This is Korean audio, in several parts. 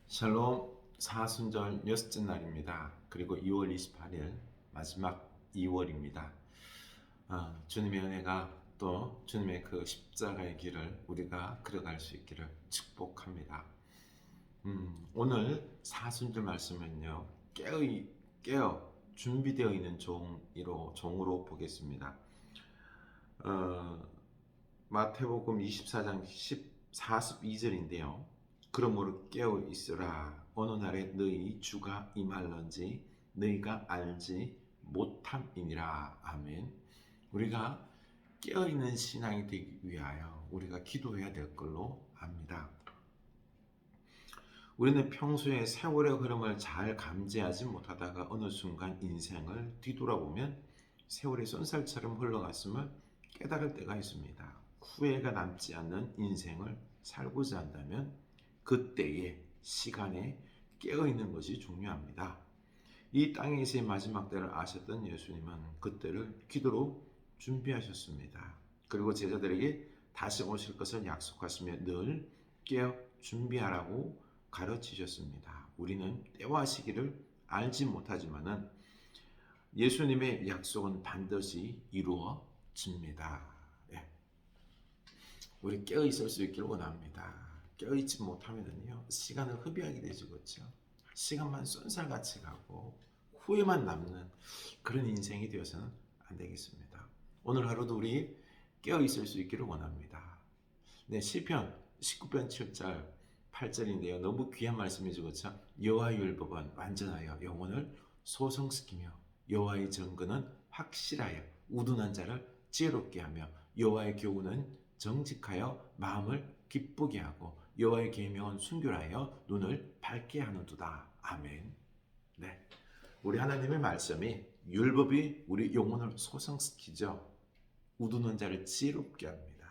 샬롬 사순절 여섯째 날입니다. 그리고 2월 28일 마지막 2월입니다. 주님의 은혜가 또 주님의 그 십자가의 길을 우리가 걸어갈 수 있기를 축복합니다. 오늘 사순절 말씀은요, 깨어 준비되어 있는 종으로 보겠습니다. 마태복음 24장 42절인데요. 그러므로 깨어 있으라. 어느 날에 너희 주가 임할런지 너희가 알지 못함이니라. 아멘. 우리가 깨어 있는 신앙이 되기 위하여 우리가 기도해야 될 걸로 압니다. 우리는 평소에 세월의 흐름을 잘 감지하지 못하다가 어느 순간 인생을 뒤돌아보면 세월이 쏜살처럼 흘러갔음을 깨달을 때가 있습니다. 후회가 남지 않는 인생을 살고자 한다면 그때의 시간에 깨어있는 것이 중요합니다. 이 땅에서의 마지막 때를 아셨던 예수님은 그때를 기도로 준비하셨습니다. 그리고 제자들에게 다시 오실 것을 약속하시며 늘 깨어 준비하라고 가르치셨습니다. 우리는 때와 시기를 알지 못하지만은 예수님의 약속은 반드시 이루어집니다. 예. 우리 깨어 있을 수 있기를 원합니다. 깨어있지 못하면요 시간을 흡입하게 되죠. 그렇죠? 시간만 쏜살같이 가고 후회만 남는 그런 인생이 되어서는 안 되겠습니다. 오늘 하루도 우리 깨어있을 수 있기를 원합니다. 네, 시편 19편 7절 8절인데요. 너무 귀한 말씀이죠. 그렇죠? 여호와의 율법은 완전하여 영혼을 소성시키며 여호와의 정근은 확실하여 우둔한 자를 지혜롭게 하며 여호와의 교훈은 정직하여 마음을 기쁘게 하고 여호와의 계명은 순결하여 눈을 밝게 하는도다. 아멘. 네, 우리 하나님의 말씀이 율법이 우리 영혼을 소성시키죠. 우두는 자를 지혜롭게 합니다.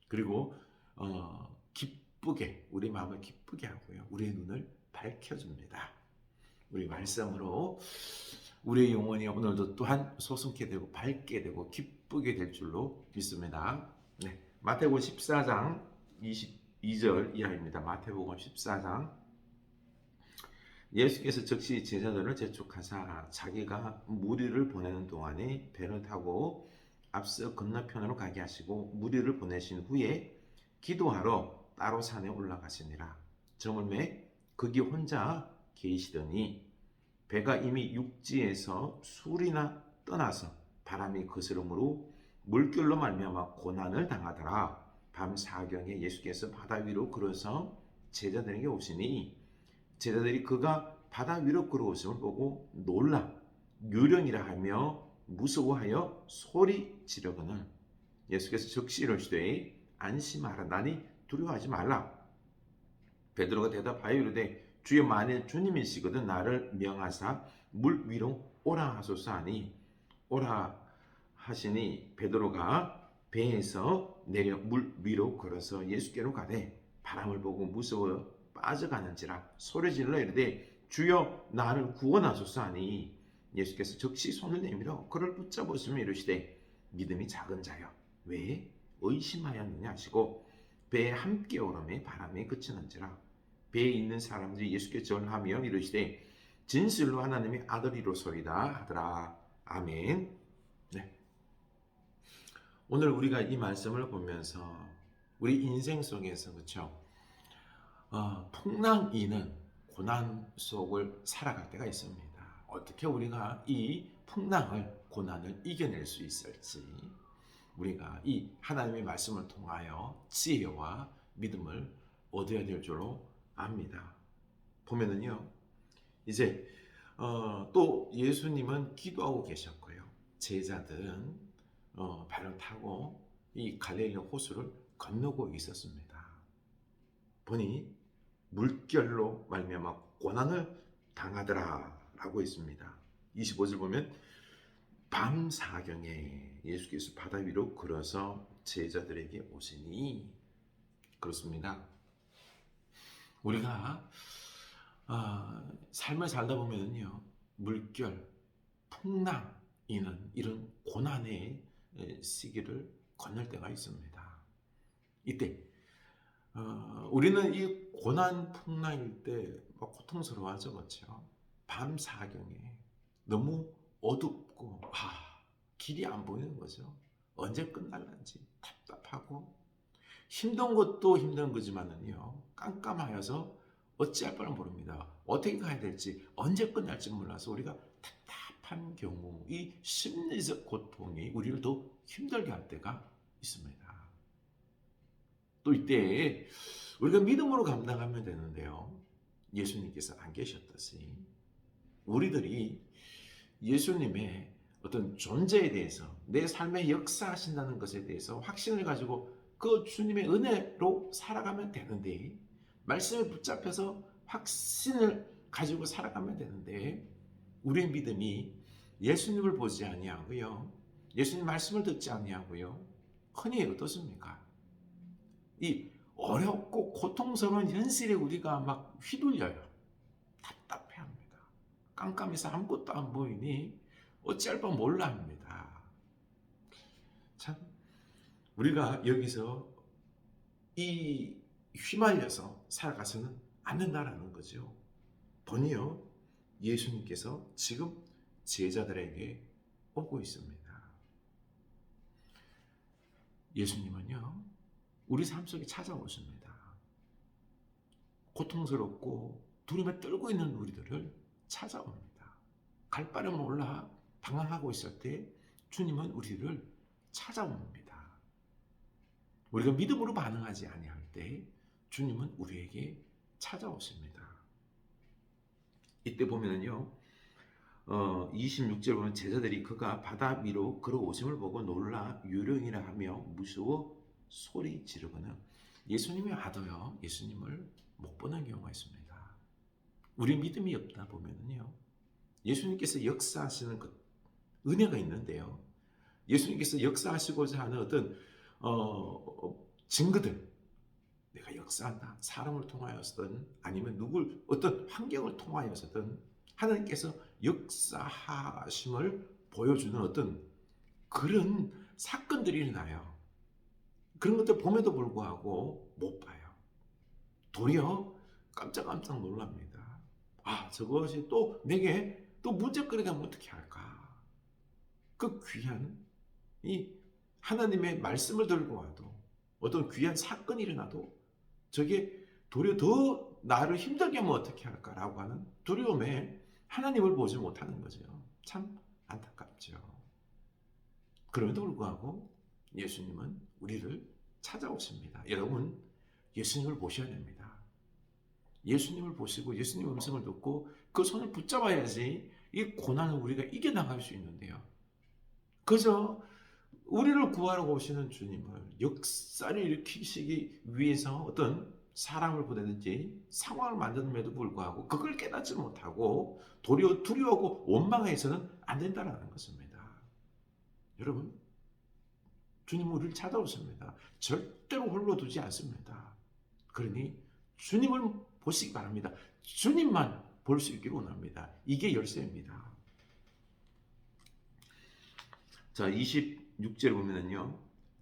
그리고 기쁘게 우리 마음을 기쁘게 하고요. 우리의 눈을 밝혀줍니다. 우리 말씀으로 우리의 영혼이 오늘도 또한 소성케 되고 밝게 되고 기쁘게 될 줄로 믿습니다. 네, 마태복음 14장 22절 이하입니다. 마태복음 14장. 예수께서 즉시 제자들을 재촉하사 자기가 무리를 보내는 동안에 배를 타고 앞서 건너편으로 가게 하시고 무리를 보내신 후에 기도하러 따로 산에 올라가시니라. 저물매 거기 혼자 계시더니 배가 이미 육지에서 술이나 떠나서 바람이 거스름으로 물결로 말미암아 고난을 당하더라. 밤 사경에 예수께서 바다 위로 걸어서 제자들에게 오시니 제자들이 그가 바다 위로 걸어오심을 보고 놀라 유령이라 하며 무서워하여 소리 지르거늘 예수께서 즉시 이르시되 안심하라. 나니 두려워하지 말라. 베드로가 대답하여 이르되 주여, 만일 주님이시거든 나를 명하사 물 위로 오라 하소서 하니 오라 하시니 베드로가 배에서 내려 물 위로 걸어서 예수께로 가되 바람을 보고 무서워 빠져가는지라 소리질러 이르되 주여, 나를 구원하소서 하니 예수께서 즉시 손을 내밀어 그를 붙잡으시며 이르시되 믿음이 작은 자여 왜 의심하였느냐 하시고 배에 함께 오르매 바람이 그치는지라. 배에 있는 사람들이 예수께 절하며 이르시되 진실로 하나님의 아들이로소이다 하더라. 아멘. 네. 오늘 우리가 이 말씀을 보면서 우리 인생 속에서 그렇죠? 풍랑이는 고난 속을 살아갈 때가 있습니다. 어떻게 우리가 이 풍랑을 고난을 이겨낼 수 있을지 우리가 이 하나님의 말씀을 통하여 지혜와 믿음을 얻어야 될 줄로 압니다. 보면은요, 이제 또 예수님은 기도하고 계셨고요. 제자들은 배를 타고 이 갈릴리 호수를 건너고 있었습니다. 보니 물결로 말미암아 고난을 당하더라라고 있습니다. 25절 보면 밤 사경에 예수께서 바다 위로 걸어서 제자들에게 오시니 그렇습니다. 우리가 삶을 살다 보면요 물결, 풍랑이는 이런 고난의 시기를 건널 때가 있습니다. 이때 우리는 이 고난 풍랑일 때 막 고통스러워하죠, 그렇죠? 밤 사경에 너무 어둡고 길이 안 보이는 거죠. 언제 끝날런지 답답하고 힘든 것도 힘든 거지만은요, 깜깜하여서 어찌할 바를 모릅니다. 어떻게 가야 될지, 언제 끝날지 몰라서 우리가 답답한 경우, 이 심리적 고통이 우리를 더 힘들게 할 때가 있습니다. 또 이때 우리가 믿음으로 감당하면 되는데요. 예수님께서 안 계셨듯이 우리들이 예수님의 어떤 존재에 대해서, 내 삶에 역사하신다는 것에 대해서 확신을 가지고 그 주님의 은혜로 살아가면 되는데, 말씀에 붙잡혀서 확신을 가지고 살아가면 되는데, 우리의 믿음이 예수님을 보지 아니하고요, 예수님 말씀을 듣지 아니하고요, 흔히 어떻습니까? 이 어렵고 고통스러운 현실에 우리가 막 휘둘려요. 답답해합니다. 깜깜해서 아무것도 안 보이니 어찌할 바 몰라 합니다. 참, 우리가 여기서 이 휘말려서 살아가서는 안 된다라는 거죠. 보니요, 예수님께서 지금 제자들에게 오고 있습니다. 예수님은요, 우리 삶 속에 찾아오십니다. 고통스럽고 두려움에 떨고 있는 우리들을 찾아옵니다. 갈 바를 몰라 방황하고 있을 때 주님은 우리를 찾아옵니다. 우리가 믿음으로 반응하지 아니할 때 주님은 우리에게 찾아오십니다. 이때 보면은요, 26절 보면 제자들이 그가 바다 위로 걸어오심을 보고 놀라 유령이라 하며 무서워 소리 지르거나, 예수님이 와도요, 예수님을 못 보는 경우가 있습니다. 우리 믿음이 없다 보면은요, 예수님께서 역사하시는 그 은혜가 있는데요, 예수님께서 역사하시고자 하는 어떤 증거들, 내가 역사한다, 사람을 통하여서든 아니면 누굴 어떤 환경을 통하여서든 하나님께서 역사하심을 보여주는 어떤 그런 사건들이 일어나요. 그런 것들 봄에도 불구하고 못 봐요. 도리어 깜짝깜짝 놀랍니다. 저것이 또 내게 또 문제거리가 되면 어떻게 할까? 그 귀한 이 하나님의 말씀을 들고 와도, 어떤 귀한 사건이 일어나도 저게 도리어 더 나를 힘들게 하면 어떻게 할까라고 하는 두려움에 하나님을 보지 못하는 거죠. 참 안타깝죠. 그럼에도 불구하고 예수님은 우리를 찾아오십니다. 여러분, 예수님을 보셔야 됩니다. 예수님을 보시고 예수님 음성을 듣고 그 손을 붙잡아야지 이 고난을 우리가 이겨나갈 수 있는데요. 그저 우리를 구하러 오시는 주님을 역사를 일으키시기 위해서 어떤 사람을 보내든지 상황을 만드는데도 불구하고 그걸 깨닫지 못하고 도리어 두려워하고 원망해서는 안 된다는 것입니다. 여러분, 주님은 우리를 찾아오십니다. 절대로 홀로 두지 않습니다. 그러니 주님을 보시기 바랍니다. 주님만 볼 수 있기를 원합니다. 이게 열쇠입니다. 자, 26절에 보면은요,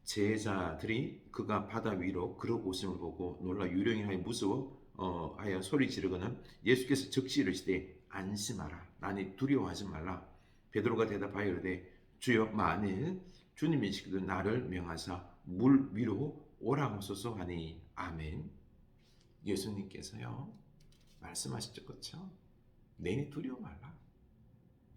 제자들이 그가 바다 위로 걸어오심을 보고 놀라 유령이 하여 무서워 하여 소리 지르거는, 예수께서 즉시 이르시되 안심하라, 나니 두려워하지 말라. 베드로가 대답하여 이르되 주여, 만일 주님이시거든 나를 명하사 물 위로 오라 하소서 하니. 아멘. 예수님께서요 말씀하시죠, 그렇죠? 내니 두려워 말라.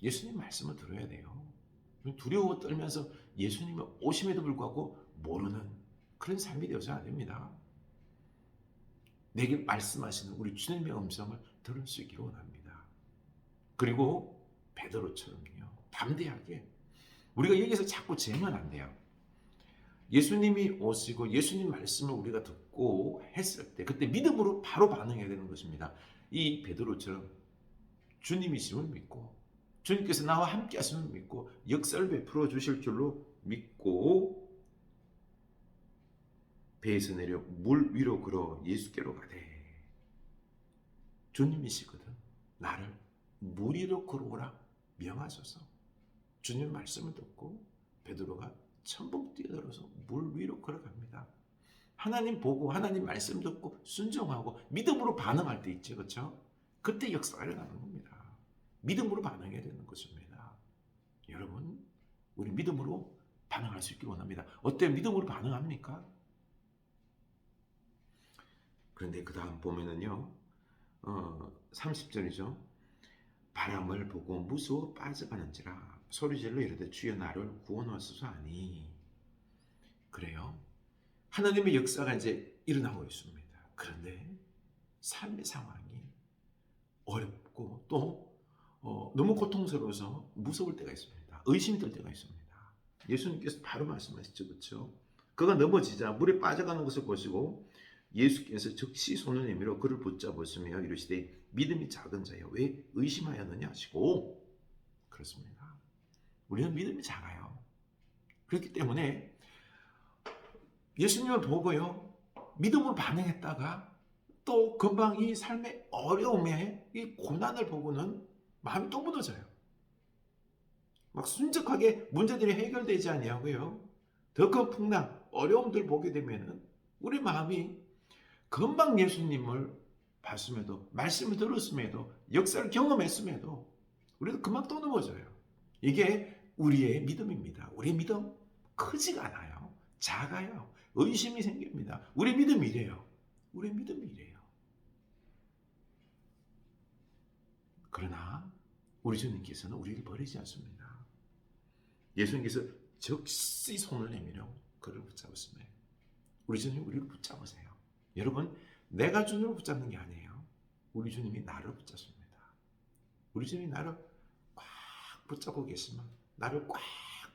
예수님 말씀을 들어야 돼요. 두려워 떨면서 예수님의 오심에도 불구하고 모르는 그런 삶이 되어서는 안 됩니다. 내게 말씀하시는 우리 주님의 음성을 들을 수 있기를 원합니다. 그리고 베드로처럼요, 담대하게, 우리가 여기서 자꾸 재면 안 돼요. 예수님이 오시고 예수님 말씀을 우리가 듣고 했을 때 그때 믿음으로 바로 반응해야 되는 것입니다. 이 베드로처럼 주님이심을 믿고 주님께서 나와 함께 하심을 믿고 역사를 베풀어 주실 줄로 믿고 배에서 내려 물 위로 걸어 예수께로 가되, 주님이시거든 나를 물 위로 걸어오라 명하소서. 주님 말씀을 듣고 베드로가 첨벙 뛰어들어서 물 위로 걸어갑니다. 하나님 보고 하나님 말씀 듣고 순종하고 믿음으로 반응할 때 있죠. 그렇죠? 그때 역사가 일어나는 겁니다. 믿음으로 반응해야 되는 것입니다. 여러분, 우리 믿음으로 반응할 수 있길 원합니다. 어때? 믿음으로 반응합니까? 그런데 그 다음 보면은요, 30절이죠. 바람을 보고 무서워 빠져가는지라 소리질러 이르되 주여 나를 구원하소서 하니. 그래요. 하나님의 역사가 이제 일어나고 있습니다. 그런데 삶의 상황이 어렵고 또 너무 고통스러워서 무서울 때가 있습니다. 의심이 들 때가 있습니다. 예수님께서 바로 말씀하시죠. 그렇죠? 그가 넘어지자 물에 빠져가는 것을 보시고 예수께서 즉시 손을 내밀어 그를 붙잡으시며 이르시되 믿음이 작은 자여 왜 의심하였느냐 하시고. 그렇습니다. 우리는 믿음이 작아요. 그렇기 때문에 예수님을 보고요 믿음으로 반응했다가 또 금방 이 삶의 어려움에 이 고난을 보고는 마음이 또 무너져요. 막 순적하게 문제들이 해결되지 아니하고요 더 큰 풍랑 어려움들 보게 되면은 우리 마음이 금방 예수님을 봤음에도 말씀을 들었음에도 역사를 경험했음에도 우리도 금방 또 넘어져요. 이게 우리의 믿음입니다. 우리의 믿음 크지가 않아요. 작아요. 의심이 생깁니다. 우리의 믿음이 이래요. 우리의 믿음이 이래요. 그러나 우리 주님께서는 우리를 버리지 않습니다. 예수님께서 즉시 손을 내밀어 그를 붙잡으시며 우리 주님 우리를 붙잡으세요. 여러분, 내가 주님을 붙잡는 게 아니에요. 우리 주님이 나를 붙잡습니다. 우리 주님이 나를 꽉 붙잡고 계시면, 나를 꽉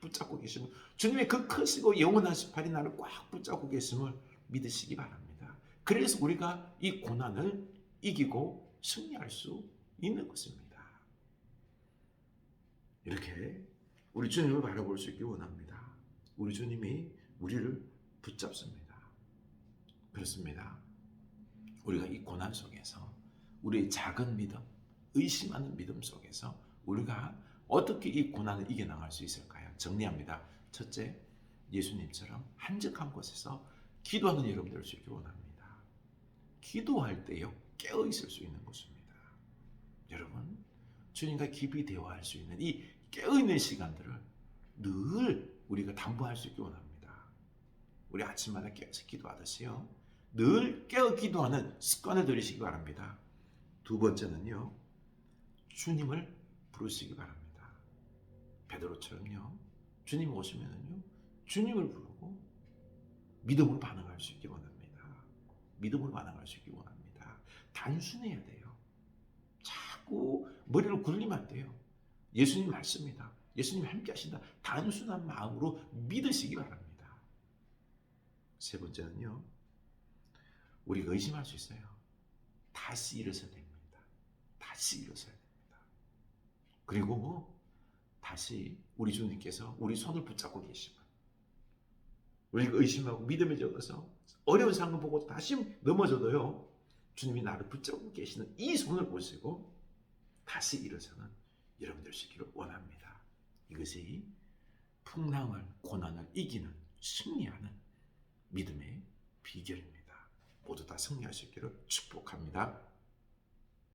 붙잡고 계시면, 주님의 그 크시고 영원하신 팔이 나를 꽉 붙잡고 계심을 믿으시기 바랍니다. 그래서 우리가 이 고난을 이기고 승리할 수 있는 것입니다. 이렇게 우리 주님을 바라볼 수 있기 원합니다. 우리 주님이 우리를 붙잡습니다. 그렇습니다. 우리가 이 고난 속에서 우리의 작은 믿음, 의심하는 믿음 속에서 우리가 어떻게 이 고난을 이겨나갈 수 있을까요? 정리합니다. 첫째, 예수님처럼 한적한 곳에서 기도하는 여러분 될 수 있기 원합니다. 기도할 때요 깨어 있을 수 있는 것입니다. 여러분, 주님과 깊이 대화할 수 있는 이 깨어 있는 시간들을 늘 우리가 담보할 수 있기 원합니다. 우리 아침마다 깨어서 기도하듯이요 늘 깨어 기도하는 습관을 들이시기 바랍니다. 두 번째는요, 주님을 부르시기 바랍니다. 베드로처럼요, 주님 오시면은요, 주님을 부르고 믿음으로 반응할 수 있기 원합니다. 믿음으로 반응할 수 있기 원합니다. 단순해야 돼요. 자꾸 머리를 굴리면 안 돼요. 예수님 말씀이다. 예수님이 함께 하신다. 단순한 마음으로 믿으시기 바랍니다. 세 번째는요, 우리가 의심할 수 있어요. 다시 일어서야 됩니다. 다시 일어서야 됩니다. 그리고 다시 우리 주님께서 우리 손을 붙잡고 계시면 우리가 의심하고 믿음에 적어서 어려운 상황을 보고 다시 넘어져도요 주님이 나를 붙잡고 계시는 이 손을 보시고 다시 일어서는 여러분들 되시기를 원합니다. 이것이 풍랑을 고난을 이기는 승리하는 믿음의 비결입니다. 모두 다 승리하시기를 축복합니다.